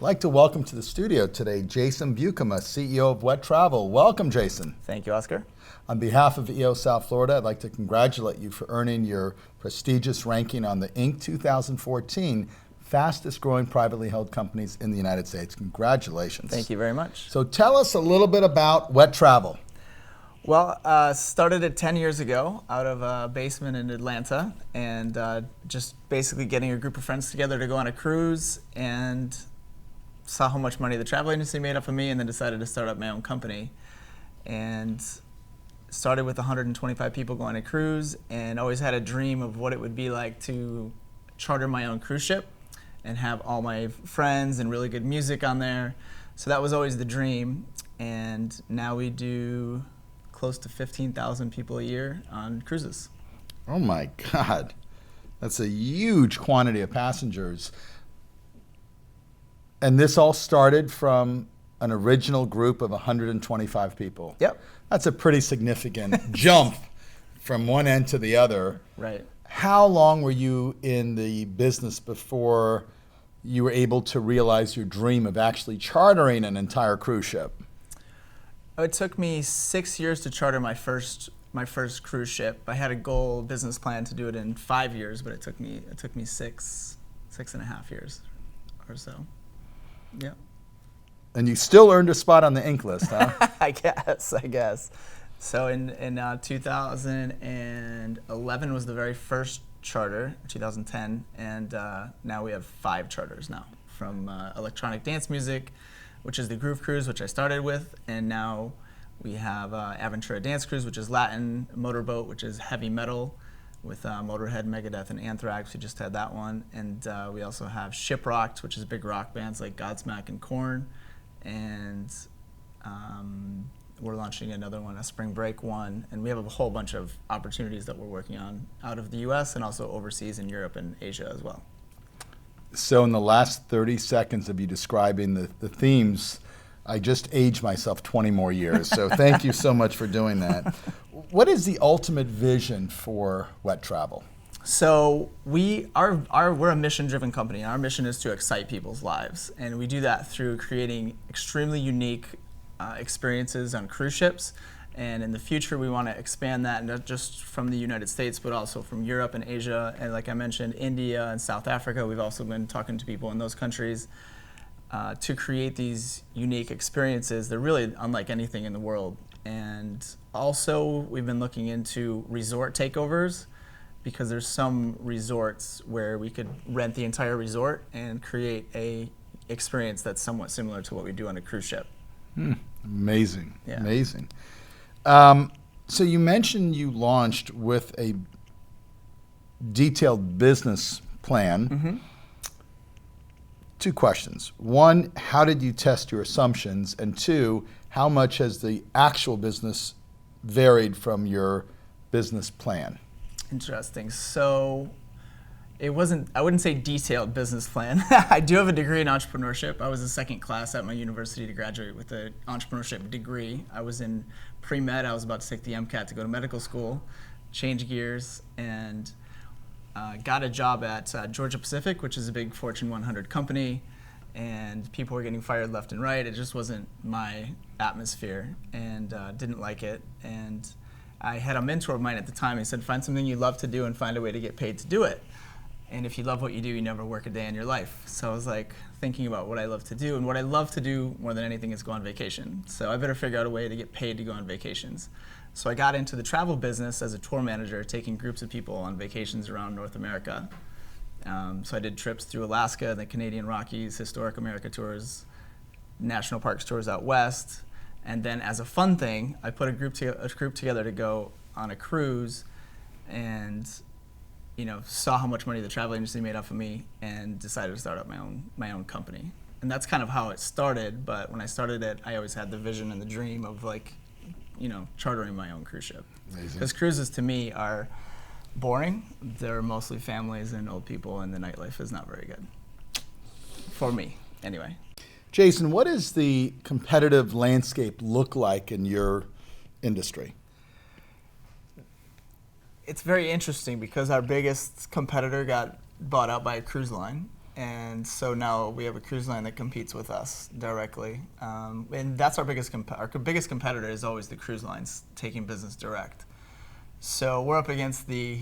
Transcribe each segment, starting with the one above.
I'd like to welcome to the studio today Jason Beukema, CEO of Wet Travel. Welcome, Jason. Thank you, Oscar. On behalf of EO South Florida, I'd like to congratulate you for earning your prestigious ranking on the Inc. 2014 fastest growing privately held companies in the United States. Congratulations. Thank you very much. So tell us a little bit about Wet Travel. Well, started it 10 years ago out of a basement in Atlanta, and just basically getting a group of friends together to go on a cruise, and saw how much money the travel agency made off of me, and then decided to start up my own company. And started with 125 people going on a cruise, and always had a dream of what it would be like to charter my own cruise ship and have all my friends and really good music on there. So that was always the dream, and now we do close to 15,000 people a year on cruises. Oh my God, that's a huge quantity of passengers. And this all started from an original group of 125 people. Yep. That's a pretty significant jump from one end to the other. Right. How long were you in the business before you were able to realize your dream of actually chartering an entire cruise ship? It took me 6 years to charter my first cruise ship. I had a goal business plan to do it in 5 years, but it took me 6.5 years or so. Yeah. And you still earned a spot on the Inc. list, huh? I guess. So in 2011 was the very first charter, 2010, and now we have 5 charters now, from electronic dance music, which is the Groove Cruise, which I started with, and now we have Aventura Dance Cruise, which is Latin, Motorboat, which is heavy metal, with Motorhead, Megadeth, and Anthrax. We just had that one. And we also have Shiprocked, which is big rock bands like Godsmack and Korn. And we're launching another one, a Spring Break one. And we have a whole bunch of opportunities that we're working on out of the US and also overseas in Europe and Asia as well. So in the last 30 seconds of you describing the themes, I just aged myself 20 more years. So thank you so much for doing that. What is the ultimate vision for Wet Travel? So we're a mission-driven company, and our mission is to excite people's lives. And we do that through creating extremely unique experiences on cruise ships. And in the future, we want to expand that not just from the United States, but also from Europe and Asia. And like I mentioned, India and South Africa. We've also been talking to people in those countries to create these unique experiences. They're really unlike anything in the world. And also, we've been looking into resort takeovers, because there's some resorts where we could rent the entire resort and create a experience that's somewhat similar to what we do on a cruise ship. Amazing, yeah. Amazing. So you mentioned you launched with a detailed business plan. Mm-hmm. 2 questions. 1, how did you test your assumptions? And 2, how much has the actual business varied from your business plan? Interesting. So I wouldn't say detailed business plan. I do have a degree in entrepreneurship. I was a second class at my university to graduate with an entrepreneurship degree. I was in pre-med. I was about to take the MCAT to go to medical school, change gears, and got a job at Georgia Pacific, which is a big Fortune 100 company, and people were getting fired left and right. It just wasn't my atmosphere, and didn't like it. And I had a mentor of mine at the time. He said, find something you love to do and find a way to get paid to do it. And if you love what you do, you never work a day in your life. So I was like thinking about what I love to do, and what I love to do more than anything is go on vacation. So I better figure out a way to get paid to go on vacations. So I got into the travel business as a tour manager, taking groups of people on vacations around North America. So I did trips through Alaska, the Canadian Rockies, Historic America tours, national parks tours out west. And then as a fun thing, I put a group together to go on a cruise, and saw how much money the travel agency made off of me, and decided to start up my own company. And that's kind of how it started. But when I started it, I always had the vision and the dream of chartering my own cruise ship. Because cruises to me are boring. They're mostly families and old people, and the nightlife is not very good. For me, anyway. Jason, what does the competitive landscape look like in your industry? It's very interesting because our biggest competitor got bought out by a cruise line, And so now we have a cruise line that competes with us directly, and that's our biggest competitor is always the cruise lines taking business direct. So we're up against the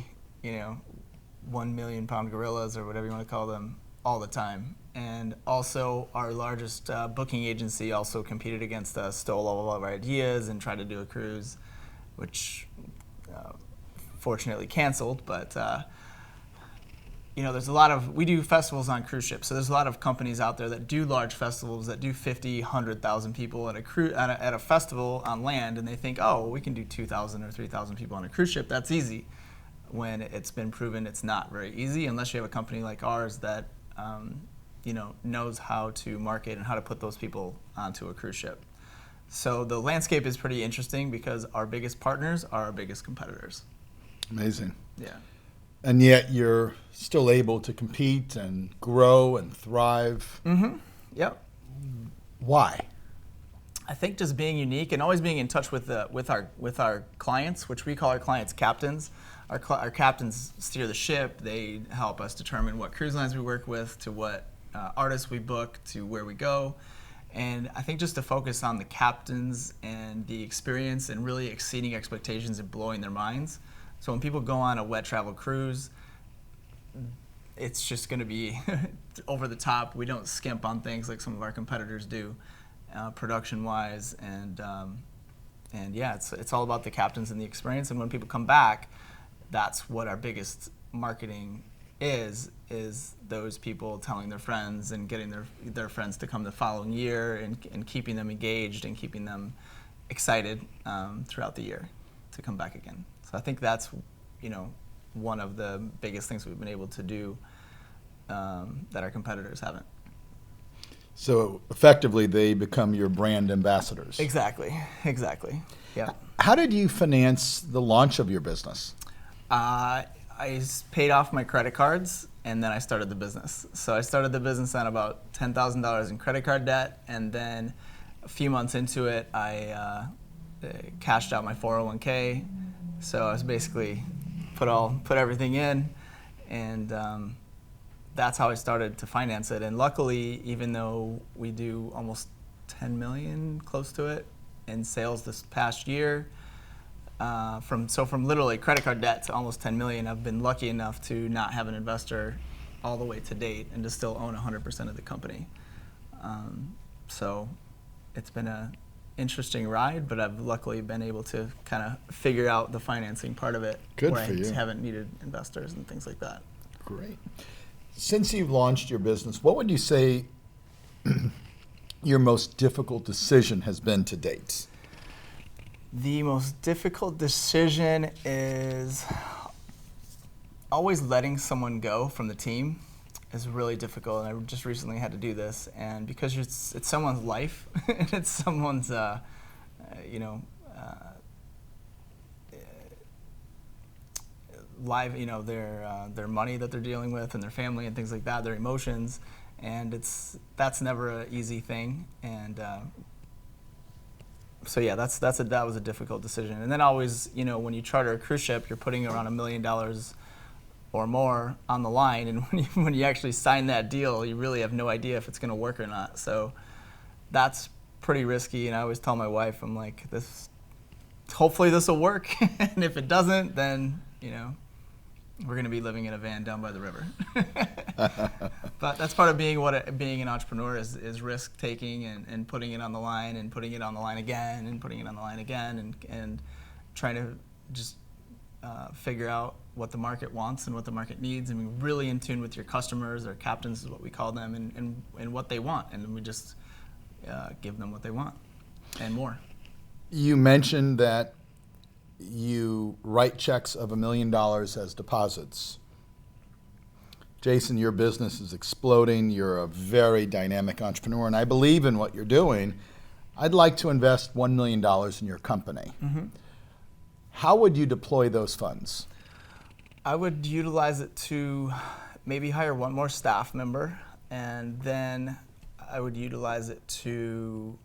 1 million pound gorillas or whatever you want to call them all the time. And also our largest booking agency also competed against us, stole all of our ideas and tried to do a cruise, which fortunately canceled. But there's a lot of, we do festivals on cruise ships, so there's a lot of companies out there that do large festivals that do 50, 100,000 people at a festival on land, and they think, oh, we can do 2,000 or 3,000 people on a cruise ship, that's easy. When it's been proven it's not very easy unless you have a company like ours that knows how to market and how to put those people onto a cruise ship. So the landscape is pretty interesting because our biggest partners are our biggest competitors. Amazing. Yeah. And yet you're still able to compete and grow and thrive. Mm-hmm. Yep. Why? I think just being unique and always being in touch with our clients, which we call our clients captains. Our captains steer the ship. They help us determine what cruise lines we work with, to what artists we book, to where we go. And I think just to focus on the captains and the experience and really exceeding expectations and blowing their minds. So when people go on a wet travel cruise, it's just going to be over the top. We don't skimp on things like some of our competitors do, production-wise. And yeah, it's all about the captains and the experience. And when people come back, that's what our biggest marketing is those people telling their friends and getting their friends to come the following year and keeping them engaged and keeping them excited throughout the year to come back again. So I think that's one of the biggest things we've been able to do that our competitors haven't. So effectively, they become your brand ambassadors. Exactly. Yeah. How did you finance the launch of your business? I paid off my credit cards, and then I started the business. So I started the business on about $10,000 in credit card debt, and then a few months into it, I cashed out my 401k. So I was basically put everything in, and that's how I started to finance it. And luckily, even though we do almost 10 million, close to it, in sales this past year, from literally credit card debt to almost 10 million, I've been lucky enough to not have an investor all the way to date and to still own 100% of the company. So it's been an interesting ride, but I've luckily been able to kind of figure out the financing part of it. Good where for you. I haven't needed investors and things like that. Great. Since you've launched your business, what would you say your most difficult decision has been to date? The most difficult decision is always letting someone go from the team is really difficult, and I just recently had to do this. And because it's someone's life, and it's someone's, their money that they're dealing with, and their family and things like that, their emotions, and that's never an easy thing. And so yeah, that was a difficult decision. And then always, when you charter a cruise ship, you're putting around $1 million or more on the line, and when you actually sign that deal, you really have no idea if it's going to work or not. So that's pretty risky. And I always tell my wife, I'm like, hopefully this will work, and if it doesn't, then we're going to be living in a van down by the river. But that's part of being an entrepreneur is risk taking and putting it on the line and putting it on the line again and putting it on the line again and trying to just figure out what the market wants and what the market needs, and be really in tune with your customers, or captains is what we call them, and what they want, and we just give them what they want and more. You mentioned that you write checks of $1 million as deposits. Jason, your business is exploding. You're a very dynamic entrepreneur, and I believe in what you're doing. I'd like to invest $1 million in your company. Mm-hmm. How would you deploy those funds? I would utilize it to maybe hire one more staff member, and then I would utilize it to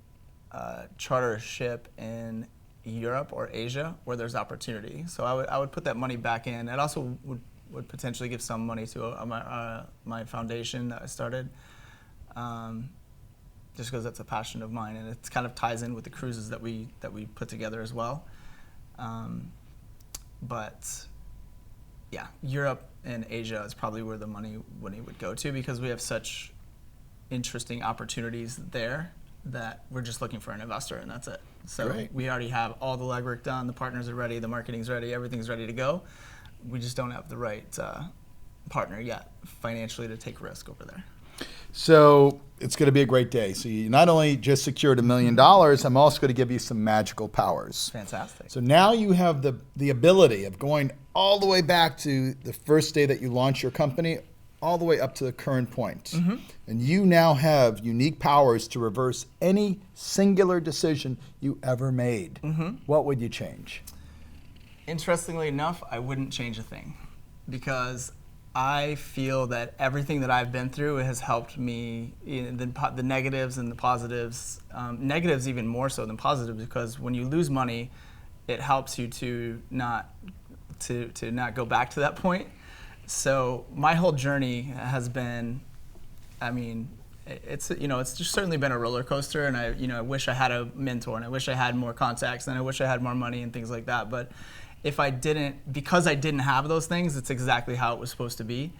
charter a ship in Europe or Asia where there's opportunity. So I would put that money back in. It also would would potentially give some money to my foundation that I started, just because that's a passion of mine, and it kind of ties in with the cruises that we put together as well. But yeah, Europe and Asia is probably where the money would go to, because we have such interesting opportunities there that we're just looking for an investor, and that's it. So Great. We already have all the legwork done, the partners are ready, the marketing's ready, everything's ready to go. We just don't have the right partner yet financially to take risk over there. So it's going to be a great day. So you not only just secured $1 million, I'm also going to give you some magical powers. Fantastic. So now you have the ability of going all the way back to the first day that you launched your company, all the way up to the current point. Mm-hmm. And you now have unique powers to reverse any singular decision you ever made. Mm-hmm. What would you change? Interestingly enough, I wouldn't change a thing, because I feel that everything that I've been through has helped me in the negatives and the positives. Negatives even more so than positives, because when you lose money, it helps you to not go back to that point. So my whole journey has been, I mean, it's just certainly been a roller coaster, and I wish I had a mentor, and I wish I had more contacts, and I wish I had more money and things like that. But if I didn't, because I didn't have those things, it's exactly how it was supposed to be,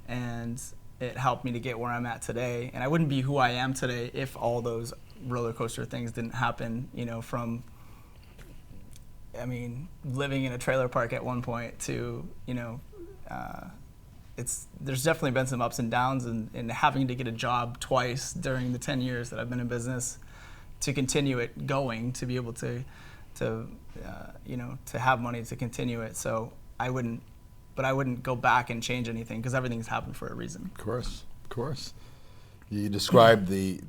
and it helped me to get where I'm at today. And I wouldn't be who I am today if all those roller coaster things didn't happen. From living in a trailer park at one point to there's definitely been some ups and downs, and having to get a job twice during the 10 years that I've been in business to continue it going, to be able to have money to continue it. So I wouldn't go back and change anything, because everything's happened for a reason. Of course. You described the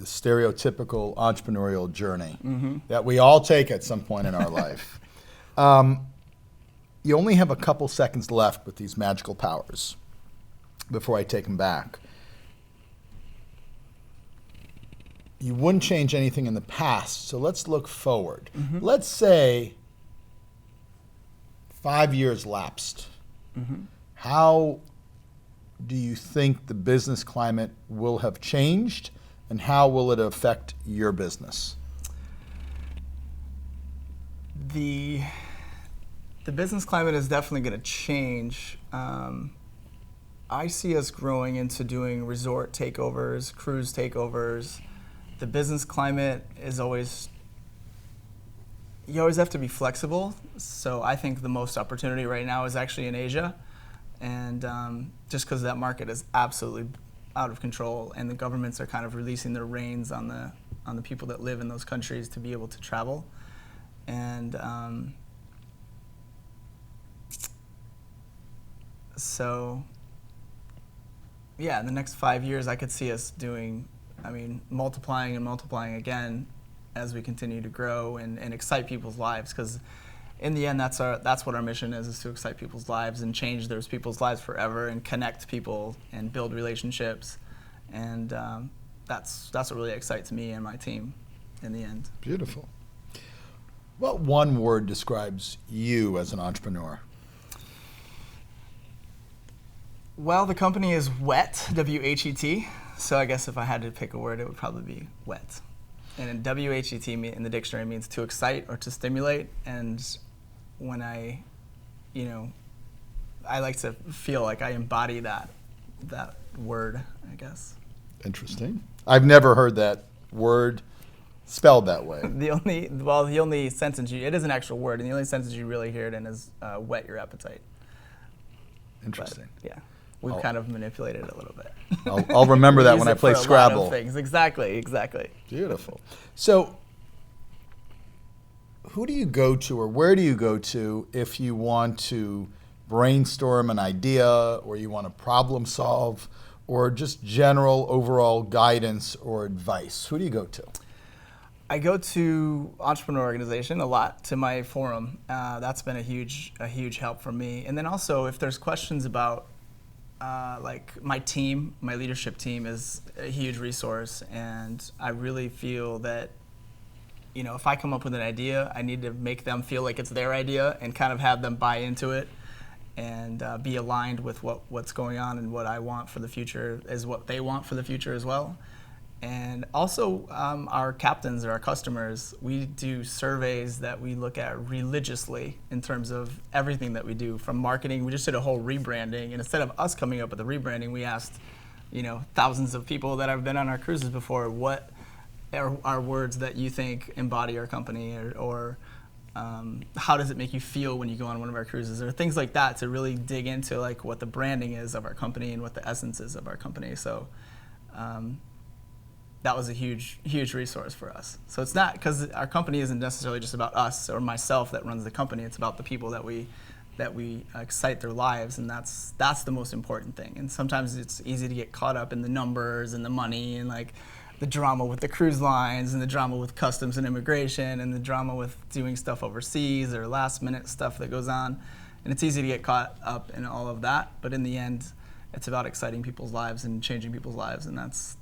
stereotypical entrepreneurial journey that we all take at some point in our life. You only have a couple seconds left with these magical powers before I take them back. You wouldn't change anything in the past, so let's look forward. Mm-hmm. Let's say 5 years lapsed. Mm-hmm. How do you think the business climate will have changed, and how will it affect your business? The business climate is definitely going to change. I see us growing into doing resort takeovers, cruise takeovers. The business climate is you always have to be flexible. So I think the most opportunity right now is actually in Asia. And just because that market is absolutely out of control, and the governments are kind of releasing their reins on the people that live in those countries to be able to travel. And so, yeah, in the next 5 years, I could see us doing, multiplying and multiplying again as we continue to grow and excite people's lives. Because in the end, that's what our mission is to excite people's lives and change those people's lives forever, and connect people and build relationships. And that's what really excites me and my team in the end. Beautiful. What one word describes you as an entrepreneur? Well, the company is WET, W-H-E-T. So I guess if I had to pick a word, it would probably be WET. And W-H-E-T in the dictionary means to excite or to stimulate. And when I like to feel like I embody that word, I guess. Interesting. I've never heard that word spelled that way. The only sentence it is an actual word, and the only sentence you really hear it in is whet your appetite. Interesting. But, yeah. We've kind of manipulated it a little bit. I'll remember that when I play Scrabble. A lot of things. Exactly. Beautiful. So, who do you go to, or where do you go to, if you want to brainstorm an idea, or you want to problem solve, or just general overall guidance or advice? Who do you go to? I go to Entrepreneur Organization a lot, to my forum. That's been a huge help for me. And then also, if there's questions about like my team, my leadership team is a huge resource, and I really feel that, if I come up with an idea, I need to make them feel like it's their idea and kind of have them buy into it. and be aligned with what's going on, and what I want for the future is what they want for the future as well. And also our captains or our customers, we do surveys that we look at religiously in terms of everything that we do, from marketing. We just did a whole rebranding, and instead of us coming up with a rebranding, we asked, thousands of people that have been on our cruises before, what are words that you think embody our company, or how does it make you feel when you go on one of our cruises, or things like that, to really dig into like what the branding is of our company and what the essence is of our company. So that was a huge resource for us. So it's not, because our company isn't necessarily just about us or myself that runs the company. It's about the people that we excite their lives, and that's the most important thing. And sometimes it's easy to get caught up in the numbers and the money and like the drama with the cruise lines and the drama with customs and immigration and the drama with doing stuff overseas or last minute stuff that goes on. And it's easy to get caught up in all of that. But in the end, it's about exciting people's lives and changing people's lives, and that's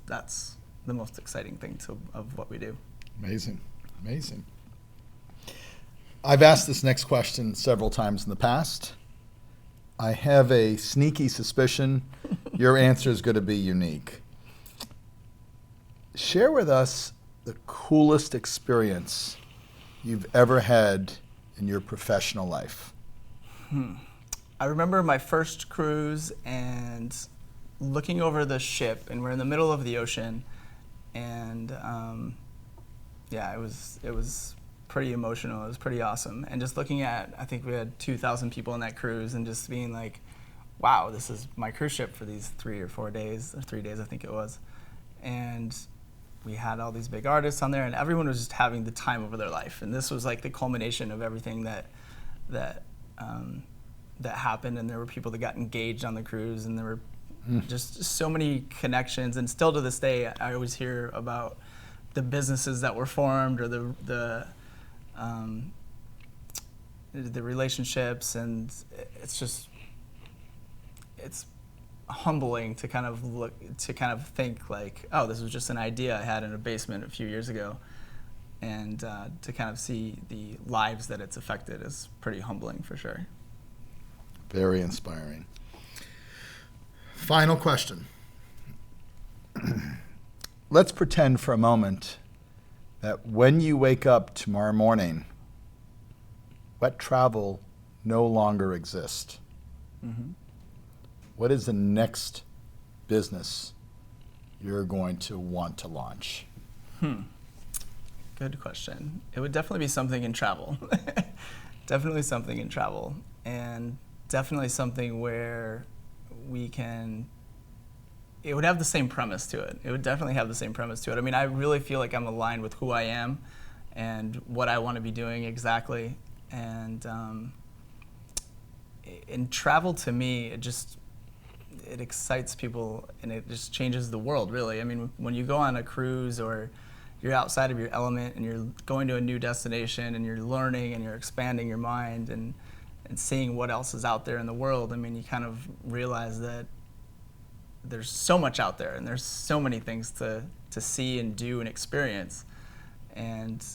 the most exciting thing of what we do. Amazing. I've asked this next question several times in the past. I have a sneaky suspicion your answer is going to be unique. Share with us the coolest experience you've ever had in your professional life. I remember my first cruise and looking over the ship, and we're in the middle of the ocean, and it was pretty emotional. It was pretty awesome. And just looking at, I think we had 2,000 people on that cruise, and just being like, wow, this is my cruise ship for these 3 or 4 days, or 3 days I think it was. And we had all these big artists on there, and everyone was just having the time of their life. And this was like the culmination of everything that happened. And there were people that got engaged on the cruise, and there were just so many connections. And still to this day, I always hear about the businesses that were formed, or the relationships, and it's humbling to kind of think like, oh, this was just an idea I had in a basement a few years ago, and to kind of see the lives that it's affected is pretty humbling for sure. Very inspiring. Final question. Let's pretend for a moment that when you wake up tomorrow morning, wet travel no longer exists. Mm-hmm. What is the next business you're going to want to launch? Good question. It would definitely be something in travel. Definitely something in travel. And definitely something where it would have the same premise to it. It would definitely have the same premise to it. I mean, I really feel like I'm aligned with who I am and what I want to be doing exactly. And in travel, to me, it excites people, and it just changes the world, really. I mean, when you go on a cruise, or you're outside of your element and you're going to a new destination and you're learning and you're expanding your mind and seeing what else is out there in the world, I mean, you kind of realize that there's so much out there, and there's so many things to see and do and experience. And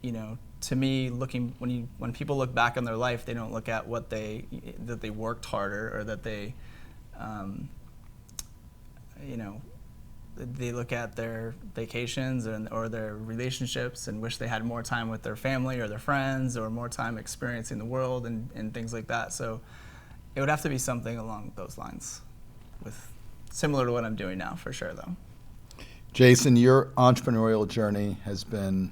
to me, when people look back on their life, they don't look at that they worked harder, or that they they look at their vacations or their relationships and wish they had more time with their family or their friends, or more time experiencing the world and things like that. So it would have to be something along those lines, similar to what I'm doing now, for sure, though. Jason, your entrepreneurial journey has been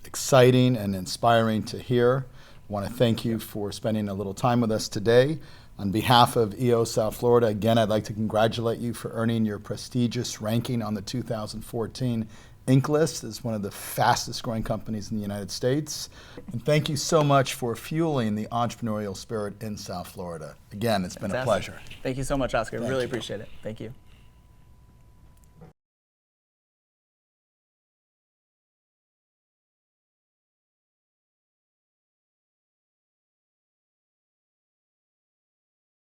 exciting and inspiring to hear. I want to thank you for spending a little time with us today. On behalf of EO South Florida, again, I'd like to congratulate you for earning your prestigious ranking on the 2014 Inc. list as one of the fastest growing companies in the United States. And thank you so much for fueling the entrepreneurial spirit in South Florida. Again, it's been a pleasure. Thank you so much, Oscar. Really appreciate it. Thank you.